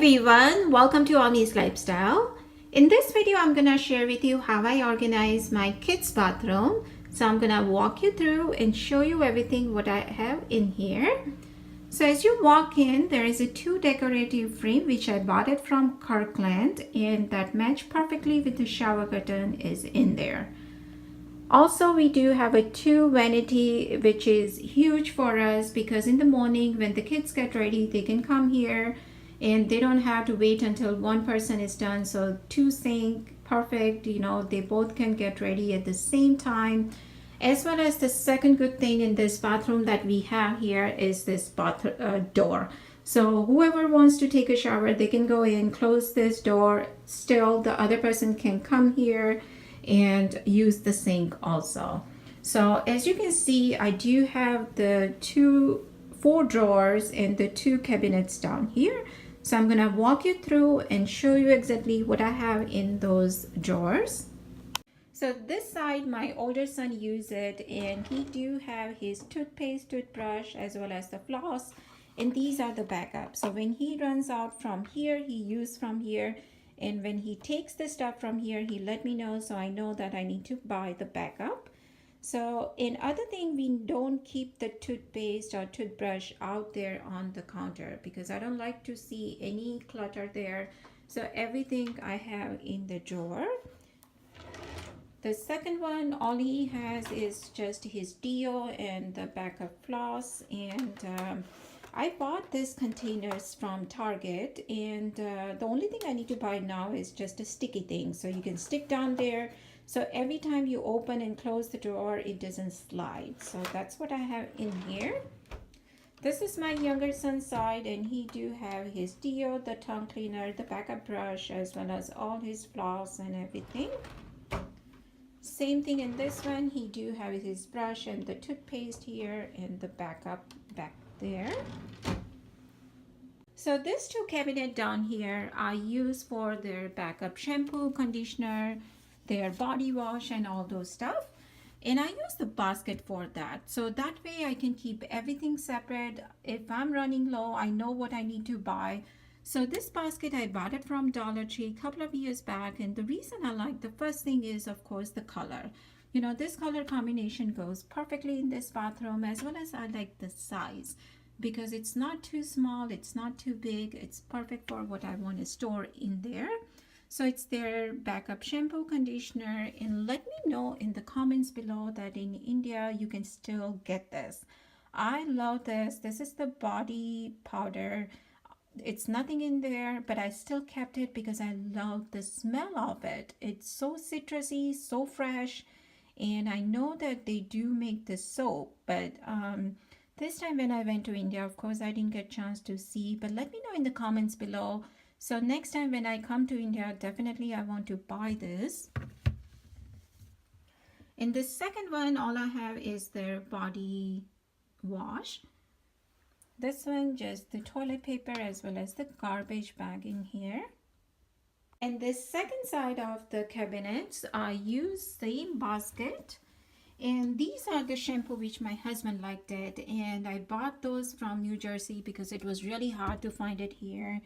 everyone, welcome to Ami's Lifestyle. In this video, I'm gonna share with you how I organize my kids' bathroom. So I'm gonna walk you through and show you everything what I have in here. So as you walk in, there is a two decorative frame which I bought it from Kirkland, and that match perfectly with the shower curtain is in there. Also, we do have a two vanity which is huge for us because in the morning when the kids get ready, they can come here and they don't have to wait until one person is done. So two sink, perfect, they both can get ready at the same time. As well as the second good thing in this bathroom that we have here is this door. So whoever wants to take a shower, they can go in, close this door. Still, the other person can come here and use the sink also. So as you can see, I do have the four drawers and the two cabinets down here. So I'm gonna walk you through and show you exactly what I have in those drawers. So this side, my older son uses it, and he do have his toothpaste, toothbrush, as well as the floss, and these are the backups. So when he runs out from here, he uses from here, and when he takes the stuff from here, he let me know, so I know that I need to buy the backup. So in other thing, we don't keep the toothpaste or toothbrush out there on the counter because I don't like to see any clutter there. So everything I have in the drawer. The second one, all he has is just his deo and the backup floss. And I bought these containers from Target, and the only thing I need to buy now is just a sticky thing. So you can stick down there. So every time you open and close the drawer, it doesn't slide. So that's what I have in here. This is my younger son's side, and he do have his deo, the tongue cleaner, the backup brush, as well as all his floss and everything. Same thing in this one, he do have his brush and the toothpaste here and the backup back there. So these two cabinets down here I use for their backup shampoo, conditioner, their body wash and all those stuff. And I use the basket for that. So that way I can keep everything separate. If I'm running low, I know what I need to buy. So this basket, I bought it from Dollar Tree a couple of years back, and the reason I like the first thing is, of course, the color. This color combination goes perfectly in this bathroom, as well as I like the size because it's not too small, it's not too big, it's perfect for what I want to store in there. So it's their backup shampoo, conditioner, and let me know in the comments below that in India you can still get this. I love this. This is the body powder. It's nothing in there, but I still kept it because I love the smell of it. It's so citrusy, so fresh, and I know that they do make the soap, but this time when I went to India, of course I didn't get a chance to see, but let me know in the comments below. So next time when I come to India, definitely I want to buy this. In the second one, all I have is their body wash. This one, just the toilet paper as well as the garbage bag in here. And this second side of the cabinets, I use same basket. And these are the shampoo which my husband liked it. And I bought those from New Jersey because it was really hard to find it here.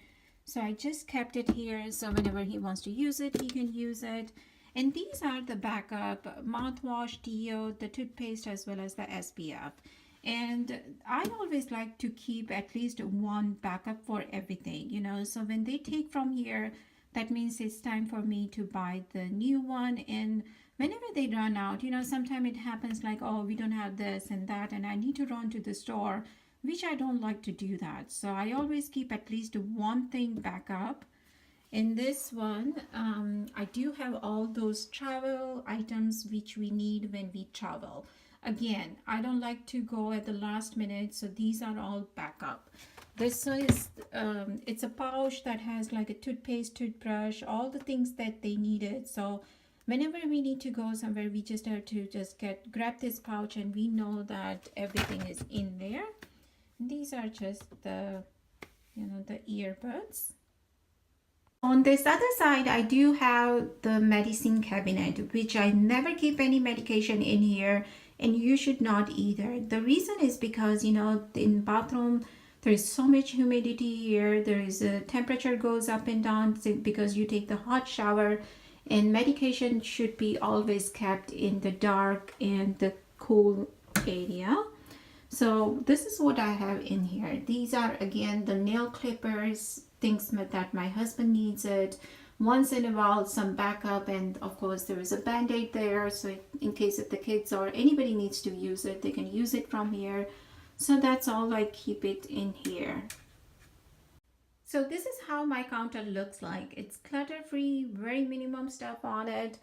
So I just kept it here. So whenever he wants to use it, he can use it. And these are the backup mouthwash, deo, the toothpaste, as well as the SPF. And I always like to keep at least one backup for everything, so when they take from here, that means it's time for me to buy the new one. And whenever they run out, sometimes it happens like, oh, we don't have this and that, and I need to run to the store, which I don't like to do that. So I always keep at least one thing backup. In this one, I do have all those travel items which we need when we travel. Again, I don't like to go at the last minute, so these are all backup. This is, it's a pouch that has like a toothpaste, toothbrush, all the things that they needed. So whenever we need to go somewhere, we just have to grab this pouch and we know that everything is in there. These are just the, the earbuds. On this other side, I do have the medicine cabinet, which I never keep any medication in here, and you should not either. The reason is because, in bathroom, There is so much humidity here. There is a temperature goes up and down because you take the hot shower, and medication should be always kept in the dark and the cool area. So this is what I have in here. These are again the nail clippers, things that my husband needs it. Once in a while, some backup, and of course there is a band-aid there. So in case if the kids or anybody needs to use it, they can use it from here. So that's all I keep it in here. So this is how my counter looks like. It's clutter-free, very minimum stuff on it.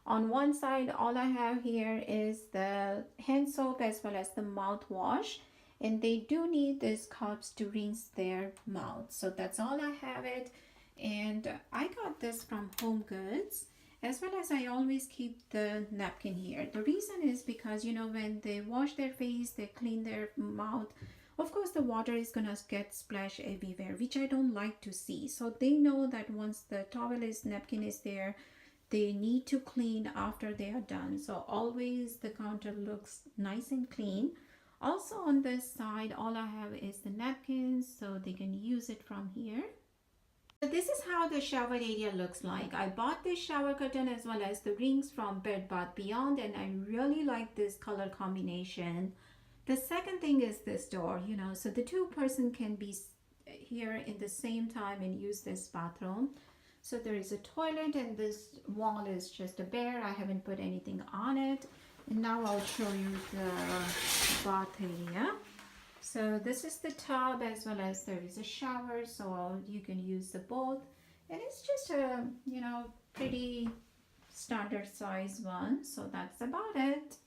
On one side, all I have here is the hand soap as well as the mouthwash, and they do need these cups to rinse their mouth. So that's all I have it, and I got this from Home Goods, as well as I always keep the napkin here. The reason is because, you know, when they wash their face, they clean their mouth, of course the water is gonna get splashed everywhere, which I don't like to see. So they know that once the napkin is there, they need to clean after they are done. So always the counter looks nice and clean. Also on this side, all I have is the napkins, so they can use it from here. So this is how the shower area looks like. I bought this shower curtain as well as the rings from Bed Bath Beyond, and I really like this color combination. The second thing is this door, you know, so the two-person can be here in the same time and use this bathroom. So there is a toilet, and this wall is just a bare. I haven't put anything on it. And now I'll show you the bath area. So this is the tub, as well as there is a shower, so you can use the both. And it's just a, you know, pretty standard size one. So that's about it.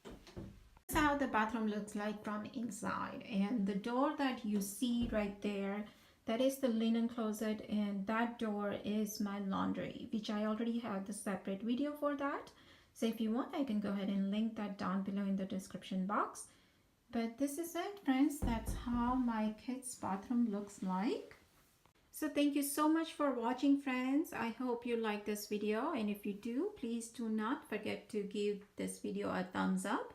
This is how the bathroom looks like from inside. And the door that you see right there, that is the linen closet, and that door is my laundry, which I already have the separate video for that. So if you want, I can go ahead and link that down below in the description box. But this is it, friends. That's how my kids' bathroom looks like. So thank you so much for watching, friends. I hope you like this video, and if you do, please do not forget to give this video a thumbs up,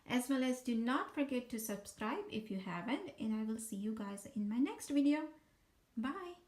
as well as do not forget to subscribe if you haven't, and I will see you guys in my next video. Bye.